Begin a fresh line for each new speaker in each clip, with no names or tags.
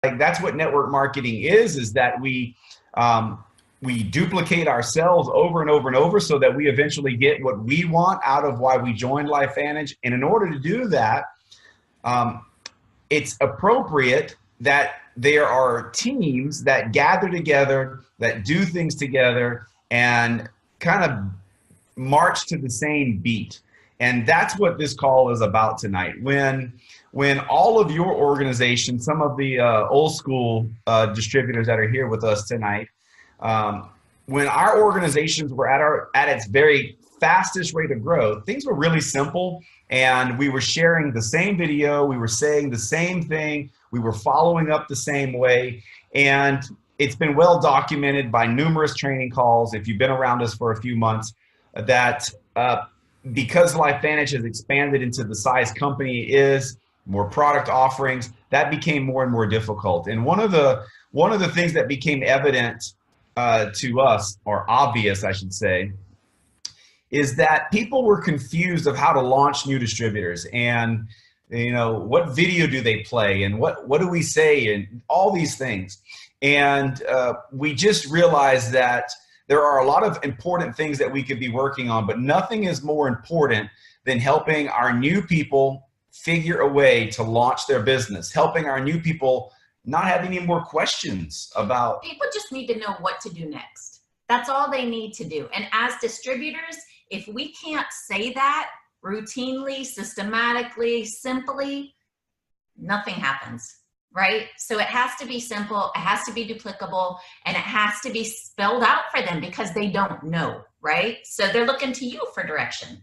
that's what network marketing is that we duplicate ourselves over and over and over so that we eventually get what we want out of why we joined LifeVantage. And in order to do that, it's appropriate that there are teams that gather together, that do things together, and kind of march to the same beat. And that's what this call is about tonight. When all of your organizations, some of the old school distributors that are here with us tonight, when our organizations were at its very fastest rate of growth, things were really simple, and we were sharing the same video, we were saying the same thing, we were following up the same way, and it's been well documented by numerous training calls, if you've been around us for a few months, that because LifeVantage has expanded into the size company it is, more product offerings, that became more and more difficult. And one of the things that became evident to us, or obvious, I should say, is that people were confused of how to launch new distributors, and what video do they play, and what do we say, and all these things. And we just realized that there are a lot of important things that we could be working on, but nothing is more important than helping our new people figure a way to launch their business, helping our new people not have any more questions about.
People just need to know what to do next. That's all they need to do. And as distributors, if we can't say that routinely, systematically, simply, nothing happens, right? So it has to be simple, it has to be duplicable, and it has to be spelled out for them because they don't know, right? So they're looking to you for direction.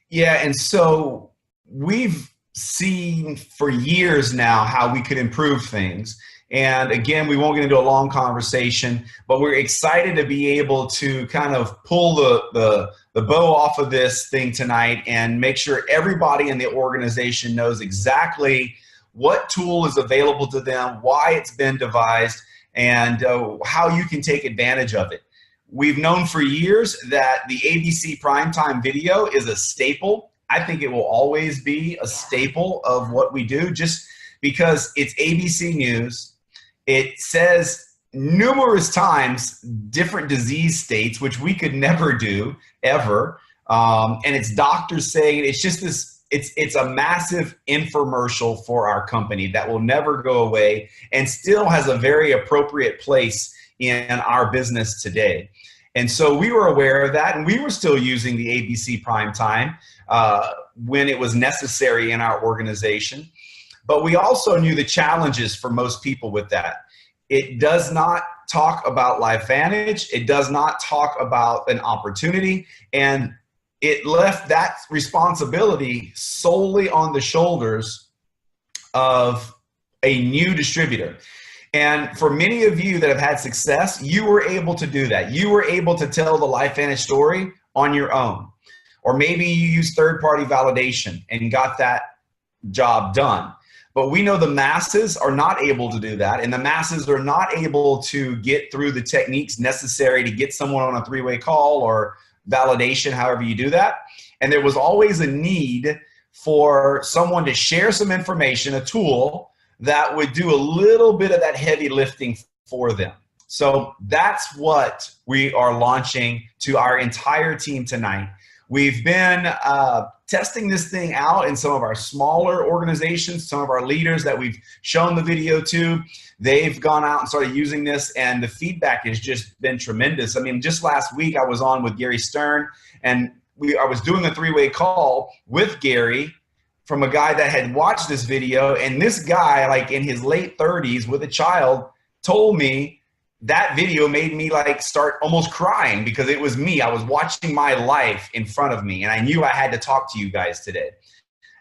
Yeah, and so we've seen for years now how we could improve things. And again, we won't get into a long conversation, but we're excited to be able to kind of pull the bow off of this thing tonight and make sure everybody in the organization knows exactly what tool is available to them, why it's been devised, and how you can take advantage of it. We've known for years that the ABC primetime video is a staple. I think it will always be a staple of what we do, just because it's ABC News. It says numerous times different disease states, which we could never do, ever. And it's doctors saying, it's just this, it's a massive infomercial for our company that will never go away and still has a very appropriate place in our business today. And so we were aware of that, and we were still using the ABC primetime when it was necessary in our organization. But we also knew the challenges for most people with that. It does not talk about LifeVantage. It does not talk about an opportunity. And it left that responsibility solely on the shoulders of a new distributor. And for many of you that have had success, you were able to do that. You were able to tell the LifeVantage story on your own. Or maybe you used third-party validation and got that job done. But we know the masses are not able to do that, and the masses are not able to get through the techniques necessary to get someone on a three-way call or validation, however you do that. And there was always a need for someone to share some information, a tool that would do a little bit of that heavy lifting for them. So that's what we are launching to our entire team tonight. We've been testing this thing out in some of our smaller organizations, some of our leaders that we've shown the video to. They've gone out and started using this, and the feedback has just been tremendous. I mean, just last week I was on with Gary Stern, and I was doing a three-way call with Gary from a guy that had watched this video, and this guy, like in his late 30s with a child, told me that video made me like start almost crying because it was me. I was watching my life in front of me, and I knew I had to talk to you guys today.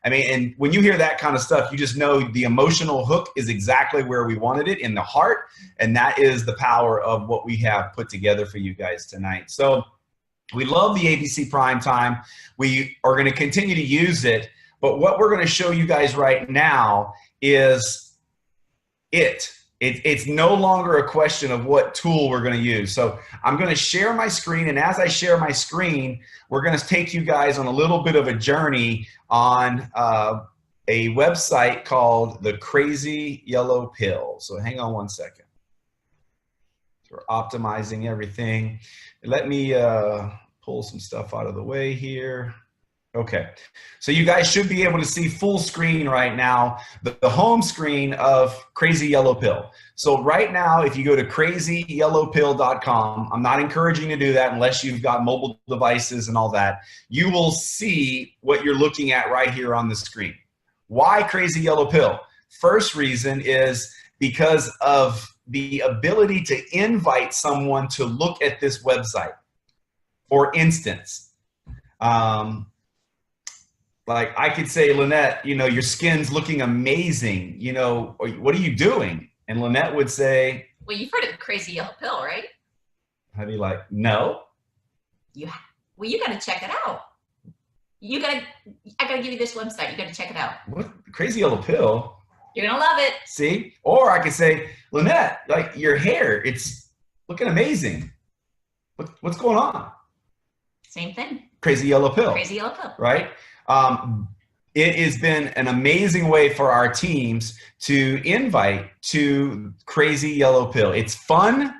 I mean, and when you hear that kind of stuff, you just know the emotional hook is exactly where we wanted it, in the heart, and that is the power of what we have put together for you guys tonight. So we love the ABC Primetime. We are going to continue to use it, but what we're going to show you guys right now is It's no longer a question of what tool we're going to use. So I'm going to share my screen, and as I share my screen, we're going to take you guys on a little bit of a journey on a website called the Crazy Yellow Pill. So hang on one second. We're optimizing everything. Let me pull some stuff out of the way here. Okay, so you guys should be able to see full screen right now, the home screen of Crazy Yellow Pill. So right now, if you go to crazyyellowpill.com, I'm not encouraging you to do that unless you've got mobile devices and all that. You will see what you're looking at right here on the screen. Why Crazy Yellow Pill? First reason is because of the ability to invite someone to look at this website. For instance, like I could say, Lynette, you know, your skin's looking amazing. You know, what are you doing? And Lynette would say,
well, you've heard of the Crazy Yellow Pill, right?
I'd be like, no.
Well, you got to check it out. I got to give you this website. You got to check it out.
What? Crazy Yellow Pill?
You're going to love it.
See? Or I could say, Lynette, like your hair, it's looking amazing. What's going on?
Same thing.
Crazy Yellow Pill.
Crazy Yellow Pill.
Right? It has been an amazing way for our teams to invite to Crazy Yellow Pill. It's fun.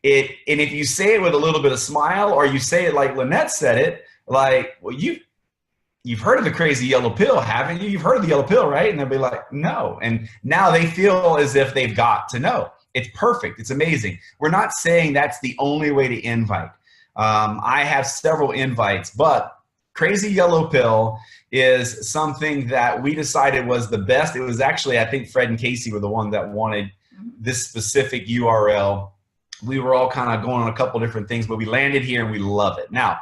And if you say it with a little bit of smile, or you say it like Lynette said it, like, well, you've heard of the Crazy Yellow Pill, haven't you? You've heard of the Yellow Pill, right? And they'll be like, no. And now they feel as if they've got to know. It's perfect. It's amazing. We're not saying that's the only way to invite. I have several invites, but Crazy Yellow Pill is something that we decided was the best. It was actually, I think Fred and Casey were the one that wanted this specific URL. We were all kind of going on a couple different things, but we landed here and we love it. Now,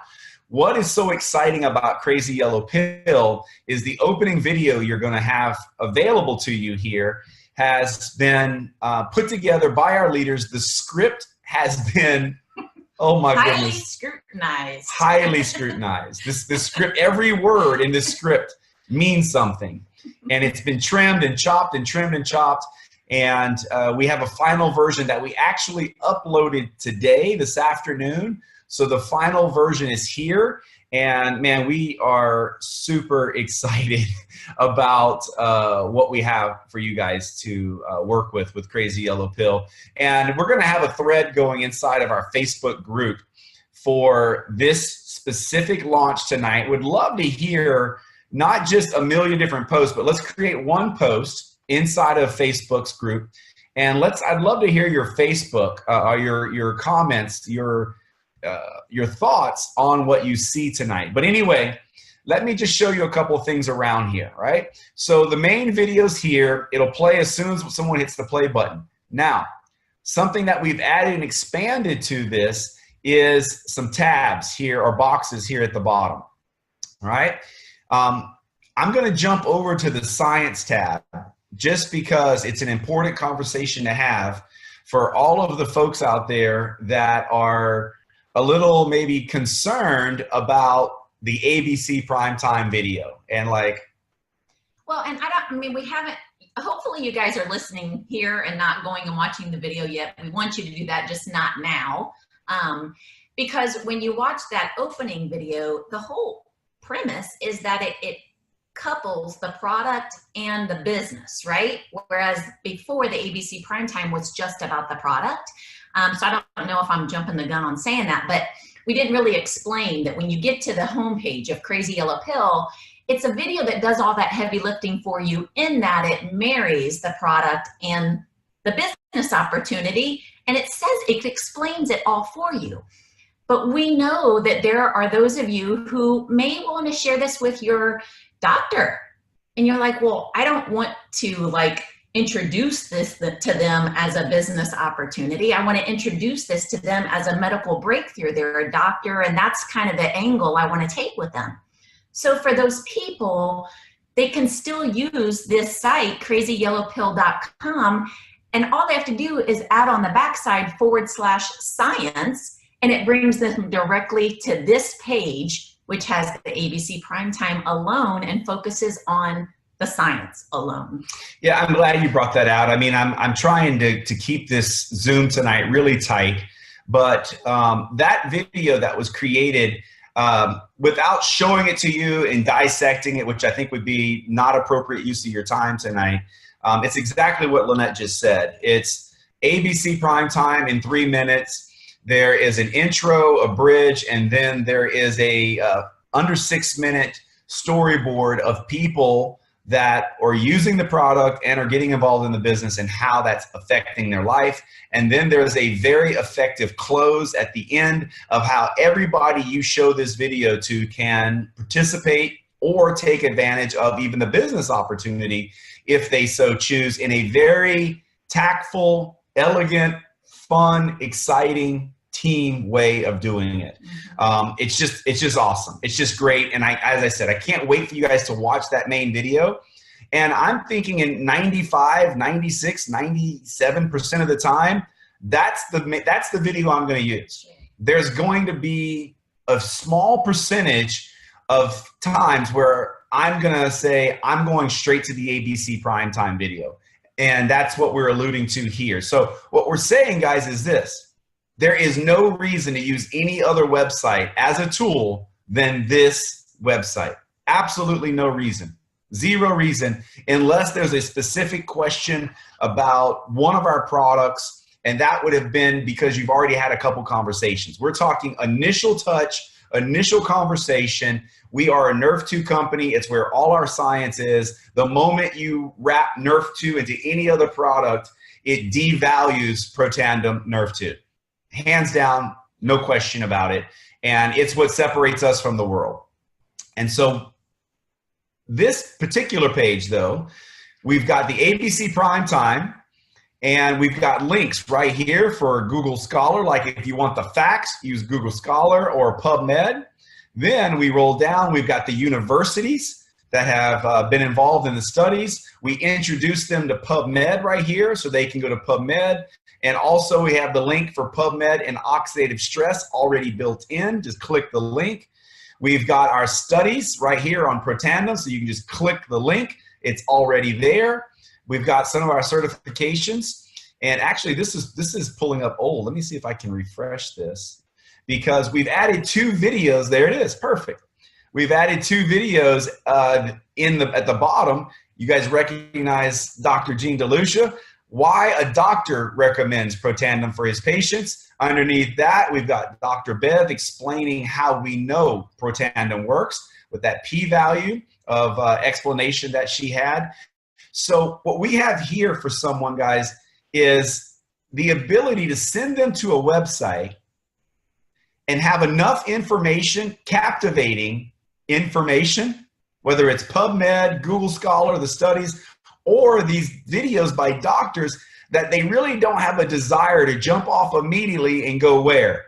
what is so exciting about Crazy Yellow Pill is the opening video you're going to have available to you here has been put together by our leaders. The script has been, oh my goodness.
Highly scrutinized.
Highly scrutinized. This script, every word in this script means something. And it's been trimmed and chopped and trimmed and chopped. And we have a final version that we actually uploaded today, this afternoon. So the final version is here. And man, we are super excited about what we have for you guys to work with Crazy Yellow Pill. And we're going to have a thread going inside of our Facebook group for this specific launch tonight. Would love to hear not just a million different posts, but let's create one post inside of Facebook's group. And I'd love to hear your Facebook, your comments, your thoughts on what you see tonight. But anyway, let me just show you a couple of things around here, right? So the main video's here. It'll play as soon as someone hits the play button. Now, something that we've added and expanded to this is some tabs here, or boxes here at the bottom, all right? I'm going to jump over to the science tab just because it's an important conversation to have for all of the folks out there that are a little maybe concerned about the ABC primetime video. And like,
well, and we haven't, hopefully you guys are listening here and not going and watching the video yet. We want you to do that, just not now. Because when you watch that opening video, the whole premise is that it couples the product and the business, right? Whereas before, the ABC primetime was just about the product. So I don't know if I'm jumping the gun on saying that, but we didn't really explain that when you get to the homepage of Crazy Yellow Pill, it's a video that does all that heavy lifting for you, in that it marries the product and the business opportunity, and it explains it all for you. But we know that there are those of you who may want to share this with your doctor, and you're like, well, I don't want to like introduce this to them as a business opportunity. I want to introduce this to them as a medical breakthrough. They're a doctor, and that's kind of the angle I want to take with them. So for those people, they can still use this site, crazyyellowpill.com, and all they have to do is add on the backside /science, and it brings them directly to this page, which has the ABC primetime alone and focuses on the science alone.
Yeah, I'm glad you brought that out. I mean, I'm trying to keep this Zoom tonight really tight, but that video that was created, without showing it to you and dissecting it, which I think would be not appropriate use of your time tonight, it's exactly what Lynette just said. It's ABC Primetime in 3 minutes. There is an intro, a bridge, and then there is a under 6 minute storyboard of people that are using the product and are getting involved in the business and how that's affecting their life. And then there's a very effective close at the end of how everybody you show this video to can participate or take advantage of even the business opportunity if they so choose, in a very tactful, elegant, fun, exciting team way of doing it. It's just awesome. It's just great. And as I said, I can't wait for you guys to watch that main video. And I'm thinking in 95, 96, 97% of the time, that's the video I'm going to use. There's going to be a small percentage of times where I'm going to say, I'm going straight to the ABC Primetime video. And that's what we're alluding to here. So what we're saying, guys, is this. There is no reason to use any other website as a tool than this website. Absolutely no reason. Zero reason, unless there's a specific question about one of our products, and that would have been because you've already had a couple conversations. We're talking initial touch, initial conversation. We are a Nerf 2 company. It's where all our science is. The moment you wrap Nerf 2 into any other product, it devalues Protandim Nerf 2. Hands down, no question about it. And it's what separates us from the world. And so this particular page, though, we've got the ABC Primetime, and we've got links right here for Google Scholar. Like if you want the facts, use Google Scholar or PubMed. Then we roll down, we've got the universities that have been involved in the studies. We introduce them to PubMed right here, so they can go to PubMed. And also we have the link for PubMed and oxidative stress already built in. Just click the link. We've got our studies right here on Protandim, so you can just click the link. It's already there. We've got some of our certifications. And actually this is pulling up old. Let me see if I can refresh this, because we've added 2 videos. There it is, perfect. We've added 2 videos at the bottom. You guys recognize Dr. Gene DeLucia. Why a doctor recommends Protandim for his patients. Underneath that, we've got Dr. Bev explaining how we know Protandim works with that p-value of explanation that she had. So what we have here for someone, guys, is the ability to send them to a website and have enough information, captivating information, whether it's PubMed, Google Scholar, the studies, or these videos by doctors, that they really don't have a desire to jump off immediately and go where?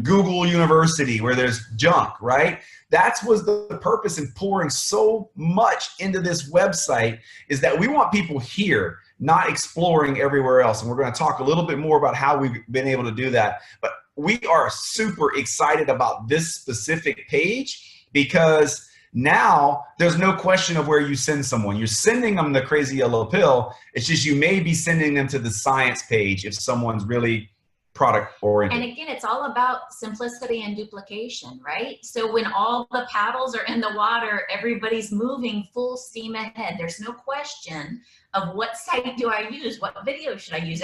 Google University, where there's junk, right? That was the purpose in pouring so much into this website, is that we want people here, not exploring everywhere else. And we're going to talk a little bit more about how we've been able to do that. But we are super excited about this specific page, because now there's no question of where you send someone. You're sending them the crazy yellow pill. It's just you may be sending them to the science page if someone's really product oriented.
And again, it's all about simplicity and duplication, right? So when all the paddles are in the water, everybody's moving full steam ahead. There's no question of what site do I use? What video should I use?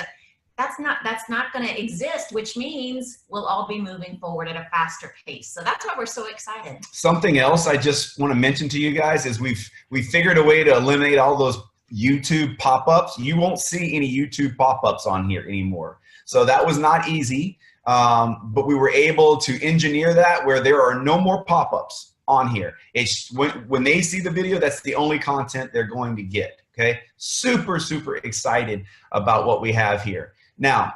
That's not going to exist, which means we'll all be moving forward at a faster pace. So that's why we're so excited. Something
else I just want to mention to you guys is we've figured a way to eliminate all those YouTube pop-ups. You won't see any YouTube pop-ups on here anymore. So that was not easy, but we were able to engineer that where there are no more pop-ups on here. It's when they see the video, that's the only content they're going to get. Okay, super, super excited about what we have here. Now,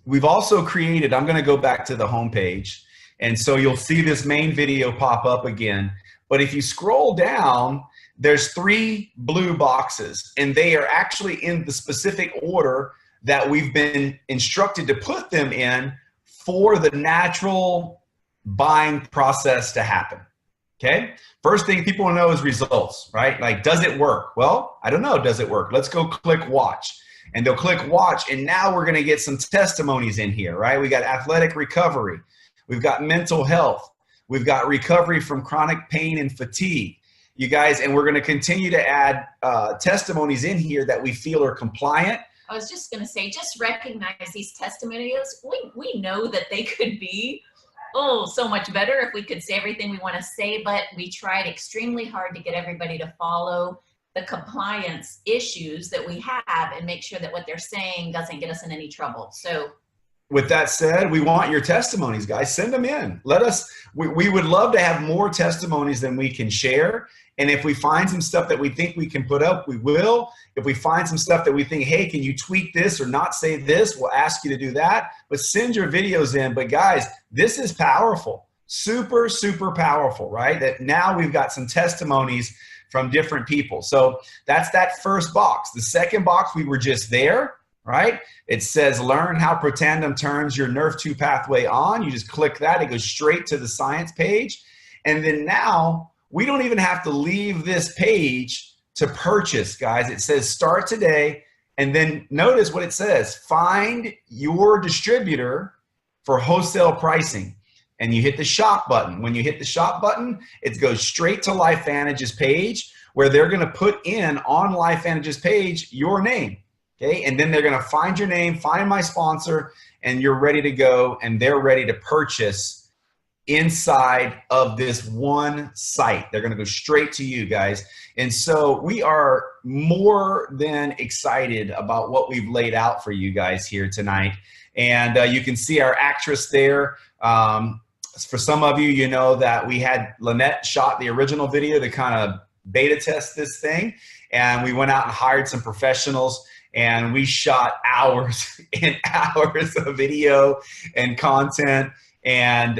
we've also created, I'm going to go back to the home page, and so you'll see this main video pop up again. But if you scroll down, there's 3 blue boxes, and they are actually in the specific order that we've been instructed to put them in for the natural buying process to happen. Okay, first thing people want to know is results, right? Like, does it work? Well, I don't know, does it work? Let's go click watch. And they'll click watch, and now we're going to get some testimonies in here, right? We got athletic recovery. We've got mental health. We've got recovery from chronic pain and fatigue. You guys, and we're going to continue to add testimonies in here that we feel are compliant.
I was just going to say, just recognize these testimonials. We know that they could be, so much better if we could say everything we want to say, but we tried extremely hard to get everybody to follow the compliance issues that we have and make sure that what they're saying doesn't get us in any trouble. So
with that said, we want your testimonies, guys. Send them in. We would love to have more testimonies than we can share. And if we find some stuff that we think we can put up, we will. If we find some stuff that we think, hey, can you tweak this or not say this, we'll ask you to do that. But send your videos in. But guys, this is powerful. Super, super powerful, right? That now we've got some testimonies from different people. So that's that first box. The second box, we were just there, right? It says learn how Protandim turns your Nerve2 pathway on. You just click that. It goes straight to the science page. And then now we don't even have to leave this page to purchase, guys. It says start today. And then notice what it says. Find your distributor for wholesale pricing. And you hit the shop button. When you hit the shop button, it goes straight to LifeVantage's page where they're going to put in on LifeVantage's page your name. Okay, and then they're going to find your name, find my sponsor, and you're ready to go, and they're ready to purchase inside of this one site. They're going to go straight to you guys. And so we are more than excited about what we've laid out for you guys here tonight. And you can see our actress there. For some of you, you know that we had Lynette shot the original video to kind of beta test this thing. And we went out and hired some professionals. And we shot hours and hours of video and content. And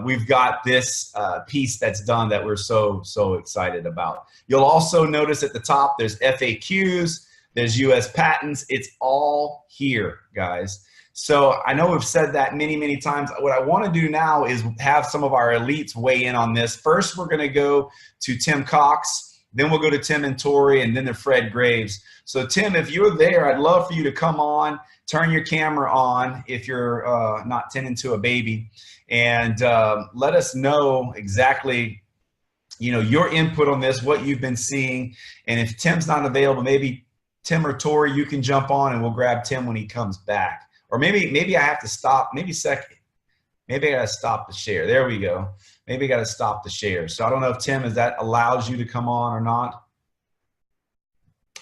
we've got this piece that's done that we're so excited about. You'll also notice at the top, there's FAQs, there's US patents. It's all here, guys. So I know we've said that many times. What I want to do now is have some of our elites weigh in on this. First, we're going to go to Tim Cox. Then we'll go to Tim and Tori, and then to Fred Graves. So Tim, if you're there, I'd love for you to come on, turn your camera on if you're not tending to a baby, and let us know exactly, your input on this, what you've been seeing. And if Tim's not available, maybe Tim or Tori, you can jump on and we'll grab Tim when he comes back. Or maybe I have to stop, maybe I gotta stop the share. There we go. Maybe I gotta stop the share. So I don't know if Tim, that allows you to come on or not.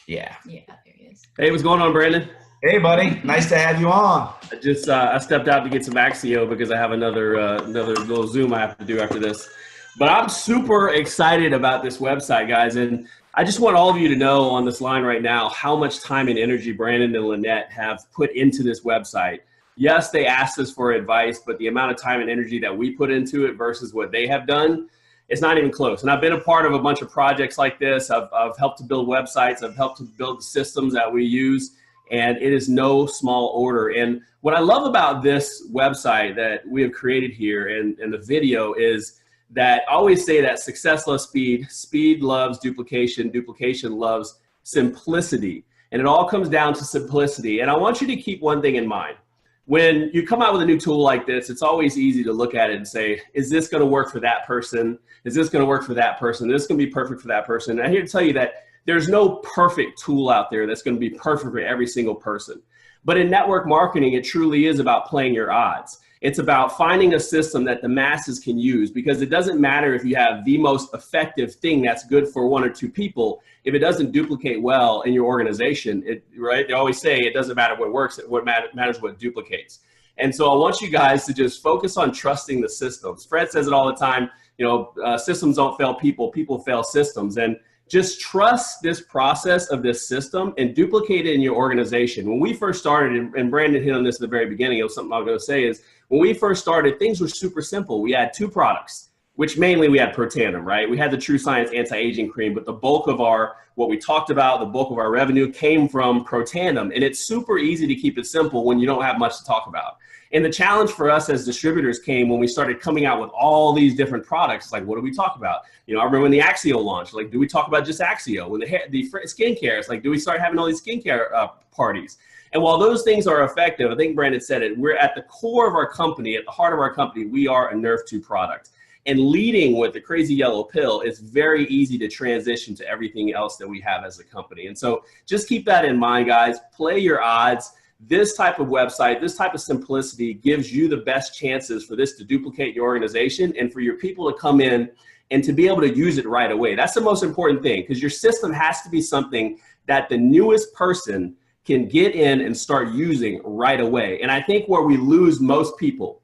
Yeah.
Yeah, there he is.
Hey, what's going on, Brandon?
Hey, buddy. Nice to have you on.
I just I stepped out to get some Axio because I have another little Zoom I have to do after this. But I'm super excited about this website, guys. And I just want all of you to know on this line right now how much time and energy Brandon and Lynette have put into this website. Yes, they asked us for advice, but the amount of time and energy that we put into it versus what they have done, it's not even close. And I've been a part of a bunch of projects like this. I've helped to build websites. I've helped to build the systems that we use, and it is no small order. And what I love about this website that we have created here and the video is that I always say that success loves speed, speed loves duplication, duplication loves simplicity. And it all comes down to simplicity. And I want you to keep one thing in mind. When you come out with a new tool like this, it's always easy to look at it and say, is this going to work for that person? Is this going to work for that person? Is this going to be perfect for that person? And I'm here to tell you that there's no perfect tool out there that's going to be perfect for every single person. But in network marketing, it truly is about playing your odds. It's about finding a system that the masses can use, because it doesn't matter if you have the most effective thing that's good for one or two people. If it doesn't duplicate well in your organization, right? They always say it doesn't matter what works, what matters what duplicates. And so I want you guys to just focus on trusting the systems. Fred says it all the time, systems don't fail people, people fail systems. And just trust this process of this system and duplicate it in your organization. When we first started, and Brandon hit on this at the very beginning, it was something I was going to say is, when we first started, things were super simple. We had two products, which mainly we had Protandim, right? We had the True Science Anti-Aging Cream, but the bulk of what we talked about, the bulk of our revenue came from Protandim. And it's super easy to keep it simple when you don't have much to talk about. And the challenge for us as distributors came when we started coming out with all these different products. Like, what do we talk about? You know, I remember when the Axio launched, like, do we talk about just Axio? When the skincare, it's like, do we start having all these skincare parties? And while those things are effective, I think Brandon said it, we're at the core of our company, at the heart of our company, we are a Nerf 2 product. And leading with the crazy yellow pill is very easy to transition to everything else that we have as a company. And so just keep that in mind, guys. Play your odds. This type of website, this type of simplicity gives you the best chances for this to duplicate your organization and for your people to come in and to be able to use it right away. That's the most important thing, because your system has to be something that the newest person can get in and start using right away. And I think where we lose most people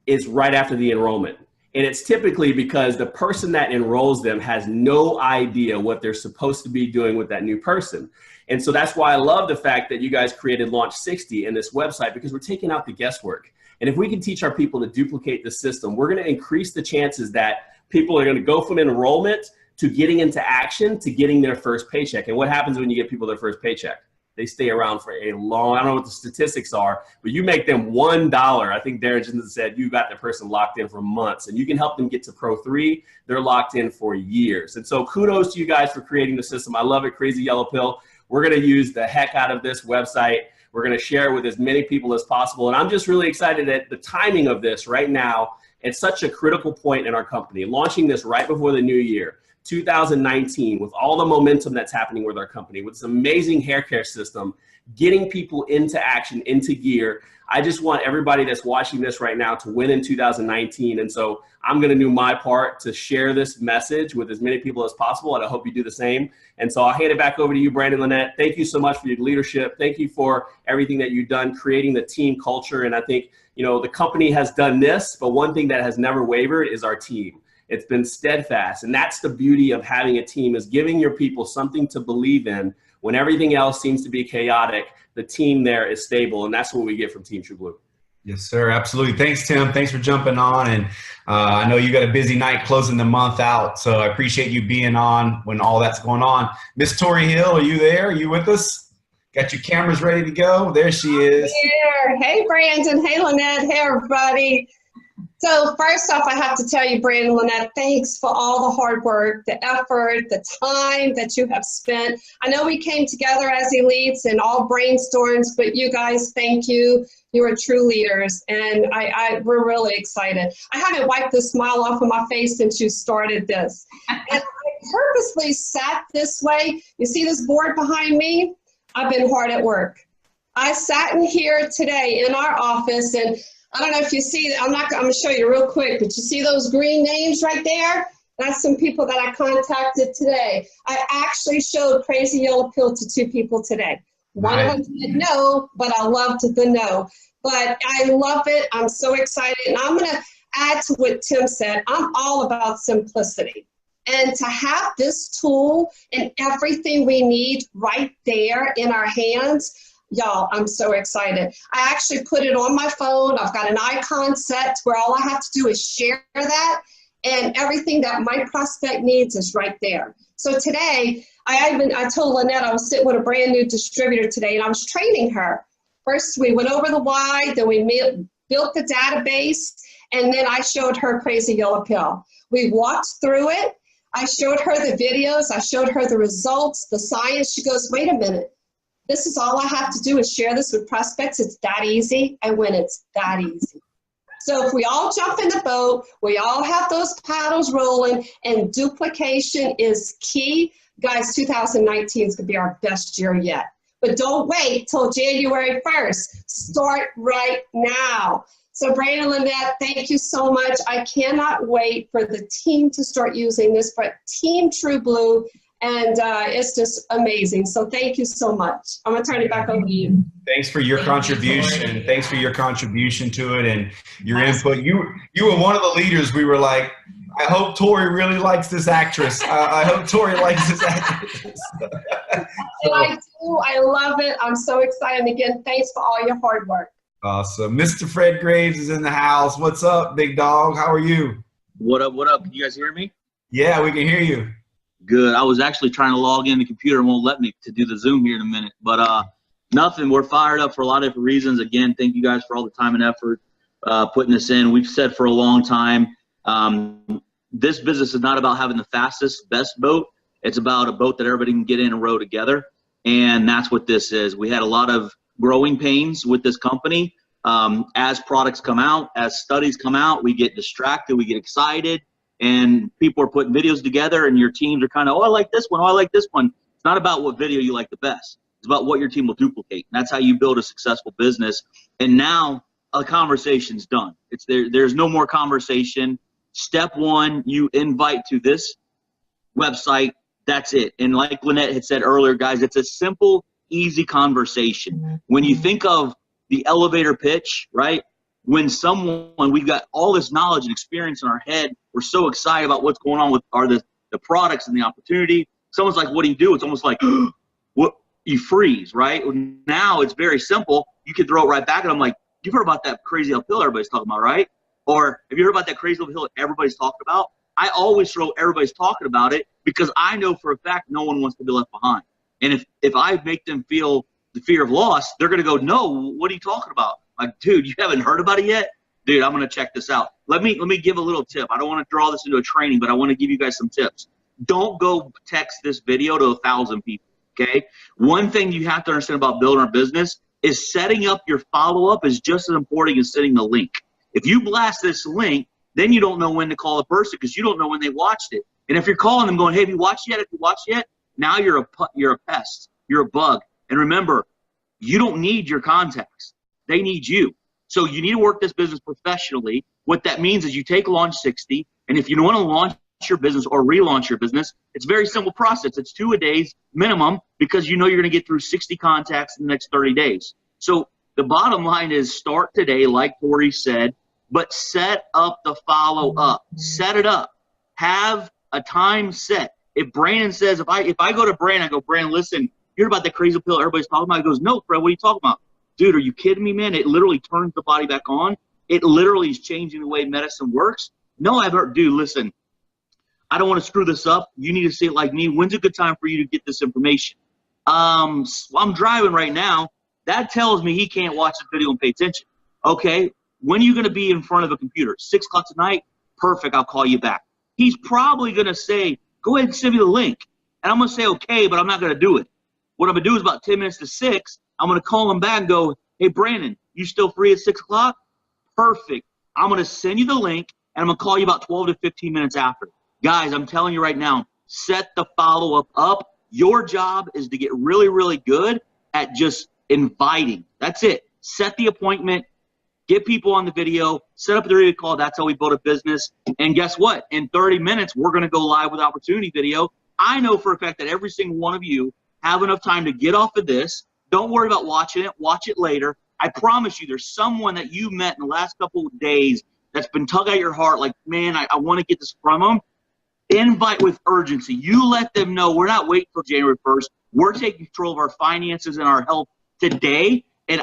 is right after the enrollment. And it's typically because the person that enrolls them has no idea what they're supposed to be doing with that new person. And so that's why I love the fact that you guys created Launch 60 in this website, because we're taking out the guesswork. And if we can teach our people to duplicate the system, we're going to increase the chances that people are going to go from enrollment to getting into action to getting their first paycheck. And what happens when you get people their first paycheck? They stay around for a long, I don't know what the statistics are, but you make them $1. I think Darren just said you got the person locked in for months, and you can help them get to Pro 3. They're locked in for years. And so kudos to you guys for creating the system. I love it, Crazy Yellow Pill. We're going to use the heck out of this website. We're going to share it with as many people as possible. And I'm just really excited at the timing of this right now. It's such a critical point in our company, launching this right before the new year. 2019, with all the momentum that's happening with our company, with this amazing hair care system, getting people into action, into gear. I just want everybody that's watching this right now to win in 2019. And so I'm going to do my part to share this message with as many people as possible. And I hope you do the same. And so I'll hand it back over to you, Brandon Lynette. Thank you so much for your leadership. Thank you for everything that you've done, creating the team culture. And I think, you know, the company has done this, but one thing that has never wavered is our team. It's been steadfast. And that's the beauty of having a team, is giving your people something to believe in when everything else seems to be chaotic. The team there is stable, and that's what we get from Team True Blue.
Yes, sir. Absolutely. Thanks, Tim. Thanks for jumping on. And I know you got a busy night closing the month out, so I appreciate you being on when all that's going on. Miss Tori Hill, are you there? Are you with us? Got your cameras ready to go? There she is.
Here. Hey, Brandon. Hey, Lynette. Hey, everybody. So first off, I have to tell you, Brandon, Lynette, thanks for all the hard work, the effort, the time that you have spent. I know we came together as elites and all brainstorms, but you guys, thank you. You are true leaders, and we're really excited. I haven't wiped the smile off of my face since you started this. And I purposely sat this way. You see this board behind me? I've been hard at work. I sat in here today in our office, and I don't know if you see, I'm going to show you real quick, but you see those green names right there? That's some people that I contacted today. I actually showed Crazy Yellow Pill to 2 people today. One of them didn't know, but I loved the no. But I love it. I'm so excited. And I'm going to add to what Tim said. I'm all about simplicity. And to have this tool and everything we need right there in our hands, y'all, I'm so excited. I actually put it on my phone. I've got an icon set where all I have to do is share that, and everything that my prospect needs is right there. So today, I told Lynette I was sitting with a brand new distributor today, and I was training her. First, we went over the why, then we built the database, and then I showed her Crazy Yellow Pill. We walked through it. I showed her the videos. I showed her the results, the science. She goes, wait a minute. This is all I have to do is share this with prospects. It's that easy. And when it's that easy. So if we all jump in the boat, we all have those paddles rolling, and duplication is key. Guys, 2019 is going to be our best year yet. But don't wait till January 1st. Start right now. So Brandon, Lynette, thank you so much. I cannot wait for the team to start using this, but Team True Blue. And it's just amazing. So thank you so much. I'm going to turn it back over to you.
Thanks for your contribution. Thanks for your contribution to it and your input. You were one of the leaders. We were like, I hope Tori really likes this actress. I hope Tori likes this actress.
And I do. I love it. I'm so excited. And again, thanks for all your hard work.
Awesome. Mr. Fred Graves is in the house. What's up, big dog? How are you?
What up? What up? Can you guys hear me?
Yeah, we can hear you.
Good. I was actually trying to log in the computer and won't let me to do the Zoom here in a minute. But nothing. We're fired up for a lot of different reasons. Again, thank you guys for all the time and effort. putting this in. We've said for a long time, this business is not about having the fastest, best boat. It's about a boat that everybody can get in and row together. And that's what this is. We had a lot of growing pains with this company. As products come out, as studies come out, we get distracted, we get excited, and people are putting videos together, and your teams are kind of, oh, I like this one, oh, I like this one. It's not about what video you like the best. It's about what your team will duplicate. And that's how you build a successful business. And now a conversation's done. There's no more conversation. Step one, you invite to this website. That's it. And like Lynette had said earlier, guys, it's a simple, easy conversation. When you think of the elevator pitch, right? When we've got all this knowledge and experience in our head, we're so excited about what's going on with the products and the opportunity. Someone's like, what do you do? It's almost like, what? You freeze, right? Now it's very simple. You can throw it right back, and I'm like, you've heard about that crazy uphill everybody's talking about, right? Or have you heard about that crazy uphill everybody's talking about? I always throw everybody's talking about it because I know for a fact no one wants to be left behind. And if I make them feel the fear of loss, they're going to go, no, what are you talking about? Like, dude, you haven't heard about it yet? Dude, I'm going to check this out. Let me give a little tip. I don't want to draw this into a training, but I want to give you guys some tips. Don't go text this video to 1,000 people, okay? One thing you have to understand about building a business is setting up your follow-up is just as important as sending the link. If you blast this link, then you don't know when to call the person because you don't know when they watched it. And if you're calling them going, hey, have you watched yet? Have you watched yet? Now you're a pest. You're a bug. And remember, you don't need your contacts. They need you. So you need to work this business professionally. What that means is you take Launch 60, and if you want to launch your business or relaunch your business, it's a very simple process. It's 2 a days minimum because you know you're going to get through 60 contacts in the next 30 days. So the bottom line is start today, like Tori said, but set up the follow-up. Set it up. Have a time set. If Brandon says, if I go to Brandon, I go, Brandon, listen, you heard about that crazy pill everybody's talking about? He goes, no, Fred, what are you talking about? Dude, are you kidding me, man? It literally turns the body back on. It literally is changing the way medicine works. No, I've heard, dude, listen, I don't want to screw this up. You need to see it like me. When's a good time for you to get this information? I'm driving right now. That tells me he can't watch the video and pay attention. Okay, when are you going to be in front of a computer? 6 o'clock tonight? Perfect, I'll call you back. He's probably going to say, go ahead and send me the link. And I'm going to say, okay, but I'm not going to do it. What I'm going to do is about 10 minutes to 6, I'm going to call him back and go, hey, Brandon, you still free at 6 o'clock? Perfect. I'm going to send you the link, and I'm going to call you about 12 to 15 minutes after. Guys, I'm telling you right now, set the follow-up up. Your job is to get really, really good at just inviting. That's it. Set the appointment. Get people on the video. Set up the radio call. That's how we build a business. And guess what? In 30 minutes, we're going to go live with opportunity video. I know for a fact that every single one of you have enough time to get off of this. Don't worry about watching it. Watch it later. I promise you there's someone that you met in the last couple of days that's been tugging at your heart like, man, I want to get this from them. Invite with urgency. You let them know we're not waiting till January 1st. We're taking control of our finances and our health today. And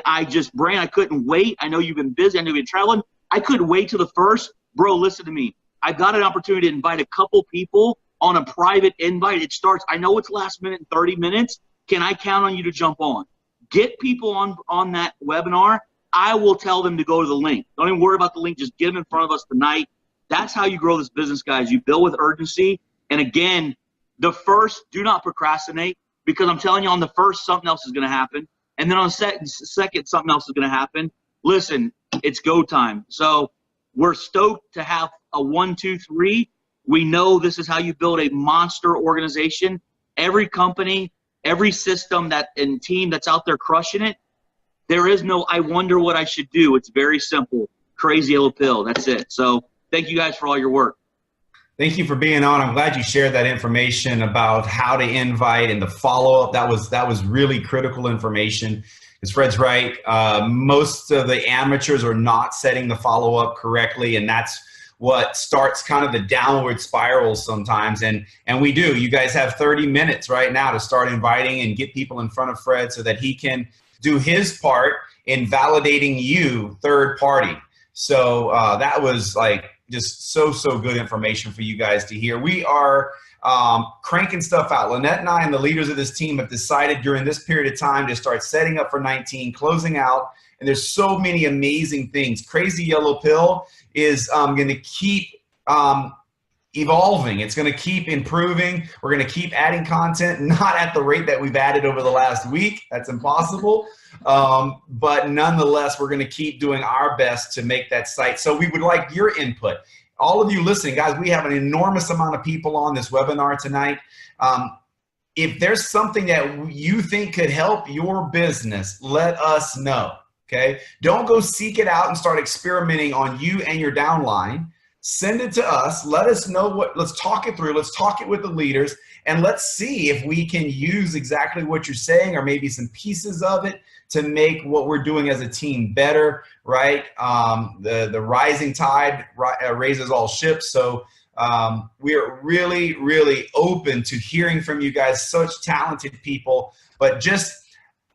Brand, I couldn't wait. I know you've been busy. I know you've been traveling. I couldn't wait till the 1st. Bro, listen to me. I got an opportunity to invite a couple people on a private invite. It starts, I know it's last minute in 30 minutes. Can I count on you to jump on? Get people on that webinar. I will tell them to go to the link. Don't even worry about the link. Just get them in front of us tonight. That's how you grow this business, guys. You build with urgency. And again, the first, do not procrastinate because I'm telling you on the first, something else is going to happen. And then on the second, something else is going to happen. Listen, it's go time. So we're stoked to have a 1, 2, 3. We know this is how you build a monster organization. Every company, every system and team that's out there crushing it, there is no, I wonder what I should do. It's very simple. Crazy yellow pill. That's it. So thank you guys for all your work.
Thank you for being on. I'm glad you shared that information about how to invite and the follow-up. That was really critical information. Because Fred's right, most of the amateurs are not setting the follow-up correctly, and that's what starts kind of the downward spiral sometimes. And we do. You guys have 30 minutes right now to start inviting and get people in front of Fred so that he can do his part in validating you, third party. So that was like just so good information for you guys to hear. We are cranking stuff out. Lynette and I and the leaders of this team have decided during this period of time to start setting up for 19, closing out. And there's so many amazing things. Crazy Yellow Pill is going to keep evolving. It's going to keep improving. We're going to keep adding content, not at the rate that we've added over the last week. That's impossible. But nonetheless, we're going to keep doing our best to make that site. So we would like your input. All of you listening, guys, we have an enormous amount of people on this webinar tonight. If there's something that you think could help your business, let us know. Okay, don't go seek it out and start experimenting on you and your downline. Send it to us. Let us know let's talk it through. Let's talk it with the leaders, and let's see if we can use exactly what you're saying or maybe some pieces of it to make what we're doing as a team better, right? The rising tide raises all ships. So we are really, really open to hearing from you guys, such talented people, but just,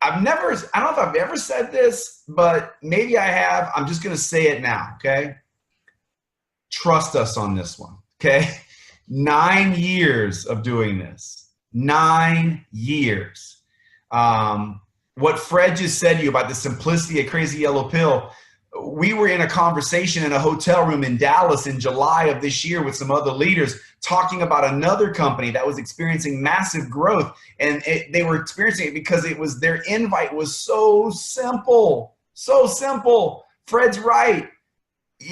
I don't know if I've ever said this, but maybe I have. I'm just going to say it now, okay? Trust us on this one, okay? 9 years of doing this. 9 years. What Fred just said to you about the simplicity of Crazy Yellow Pill, we were in a conversation in a hotel room in Dallas in July of this year with some other leaders talking about another company that was experiencing massive growth, and they were experiencing it because their invite was so simple. So simple. Fred's right.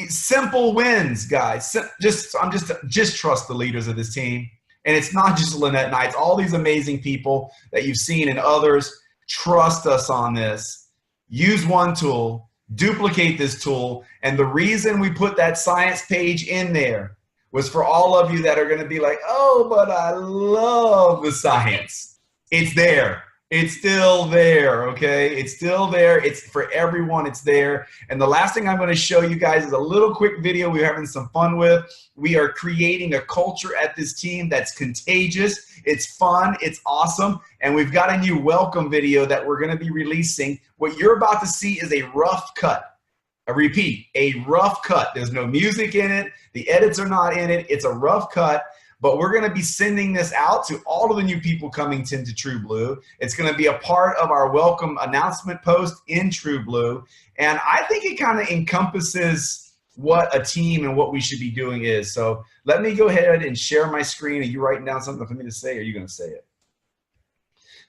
Simple wins, guys. Just trust the leaders of this team. And it's not just Lynette and I, it's all these amazing people that you've seen and others. Trust us on this. Use one tool, duplicate this tool, and the reason we put that science page in there was for all of you that are going to be like, oh, but I love the science. It's there. It's still there, okay? It's still there. It's for everyone. It's there. And the last thing I'm going to show you guys is a little quick video we're having some fun with. We are creating a culture at this team that's contagious. It's fun. It's awesome. And we've got a new welcome video that we're going to be releasing. What you're about to see is a rough cut. I repeat, a rough cut. There's no music in it. The edits are not in it. It's a rough cut. But we're going to be sending this out to all of the new people coming to TrueBlue. It's going to be a part of our welcome announcement post in TrueBlue. And I think it kind of encompasses what a team and what we should be doing is. So let me go ahead and share my screen. Are you writing down something for me to say, or are you going to say it?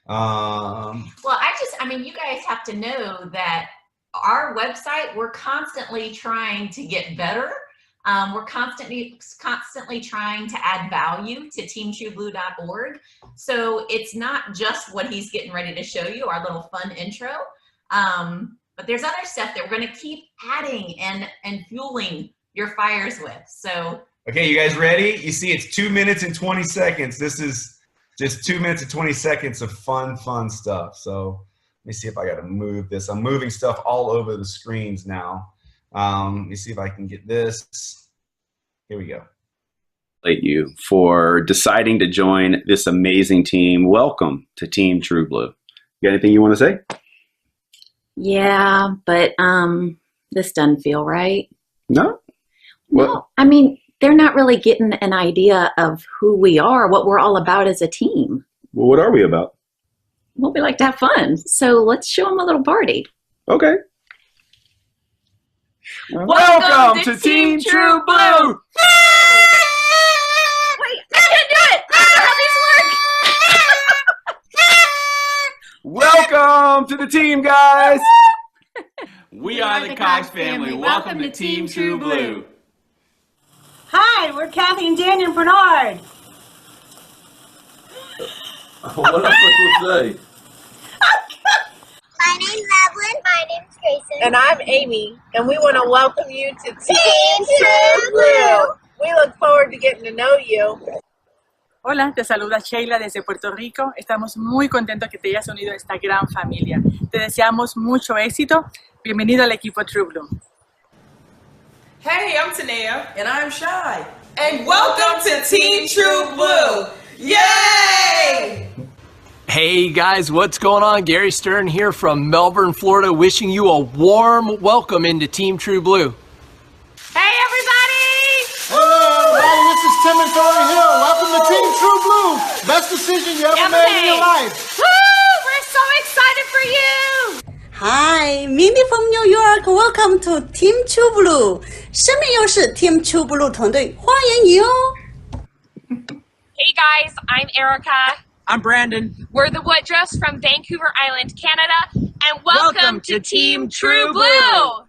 Well, you guys have to know that our website, we're constantly trying to get better. We're constantly trying to add value to teamtrueblue.org. So it's not just what he's getting ready to show you, our little fun intro. But there's other stuff that we're going to keep adding and fueling your fires with. So
okay, you guys ready? You see, it's 2 minutes and 20 seconds. This is just 2 minutes and 20 seconds of fun stuff. So let me see if I got to move this. I'm moving stuff all over the screens now. Let me see if I can get this. Here we go.
Thank you for deciding to join this amazing team. Welcome to Team TrueBlue. You got anything you want to say?
Yeah, but this doesn't feel right.
No?
No, I mean, they're not really getting an idea of who we are, what we're all about as a team.
Well, what are we about?
Well, we like to have fun, so let's show them a little party.
Okay. Welcome to Team TrueBlue!
Wait, I can't do it! I don't know how these work!
Welcome to the team, guys!
We are the Cox family. Welcome to Team TrueBlue.
Hi, we're Kathy and Daniel Bernard.
What am I supposed to say?
My name's Evelyn. My name's Grayson.
And I'm Amy, and we want to welcome you to
Team TrueBlue.
We look forward to getting to know you. Hola, te saluda Sheila desde Puerto Rico. Estamos muy contentos que te hayas unido a esta gran familia. Te deseamos mucho éxito. Bienvenido al equipo TrueBlue.
Hey, I'm Tanea. And I'm Shy. And welcome to Team TrueBlue. Yay!
Hey guys, what's going on? Gary Stern here from Melbourne, Florida, wishing you a warm welcome into Team TrueBlue.
Hey everybody!
Hello, this is
Tim and Thorny Hill. Welcome to Team True Blue. Best decision you ever made in your life.
Woo! We're so excited for you.
Hi, Mindy from New York. Welcome to Team True Blue. 生命优势 Team True Blue 团队欢迎你哦。
Hey guys, I'm Erica.
I'm Brandon.
We're the Woodruffs from Vancouver Island, Canada, and welcome to Team True Blue.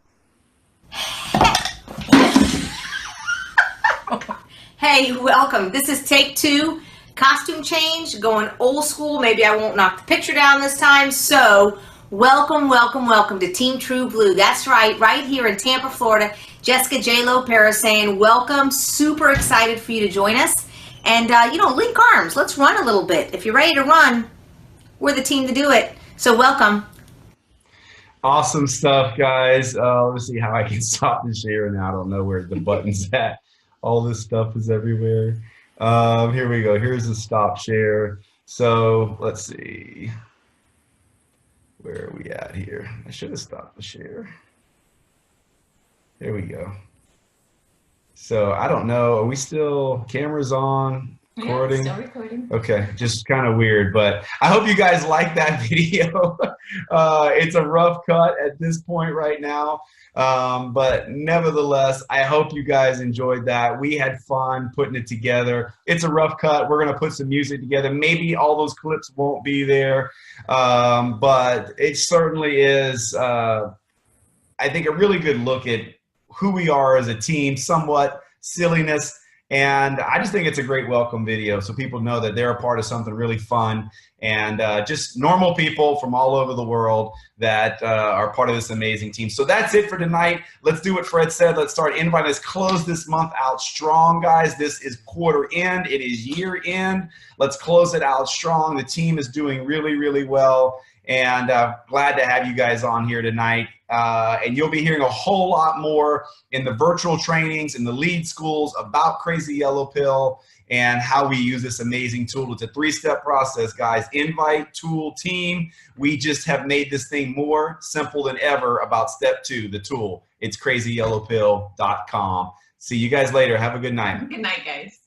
Hey, welcome. This is take 2, costume change, going old school. Maybe I won't knock the picture down this time. So welcome, welcome, welcome to Team True Blue. That's right here in Tampa, Florida. Jessica J. Lopera saying welcome. Super excited for you to join us. And, link arms. Let's run a little bit. If you're ready to run, we're the team to do it. So welcome.
Awesome stuff, guys. Let's see how I can stop the share now. I don't know where the button's at. All this stuff is everywhere. Here we go. Here's the stop share. So let's see. Where are we at here? I should have stopped the share. There we go. So I don't know. Are we still cameras on? Recording?
Yeah, still recording.
Okay, just kind of weird, but I hope you guys like that video. It's a rough cut at this point right now, but nevertheless, I hope you guys enjoyed that. We had fun putting it together. It's a rough cut. We're gonna put some music together. Maybe all those clips won't be there, but it certainly is, I think, a really good look at who we are as a team, somewhat silliness, and I just think it's a great welcome video so people know that they're a part of something really fun and just normal people from all over the world that are part of this amazing team. So that's it for tonight. Let's do what Fred said. Let's start inviting. Let's close this month out strong, guys. This is quarter end. It is year end. Let's close it out strong. The team is doing really, really well, and glad to have you guys on here tonight. And you'll be hearing a whole lot more in the virtual trainings in the lead schools about Crazy Yellow Pill and how we use this amazing tool. It's a 3-step process, guys. Invite, tool, team. We just have made this thing more simple than ever about step 2, the tool. It's crazyyellowpill.com. See you guys later. Have a good night.
Good night, guys.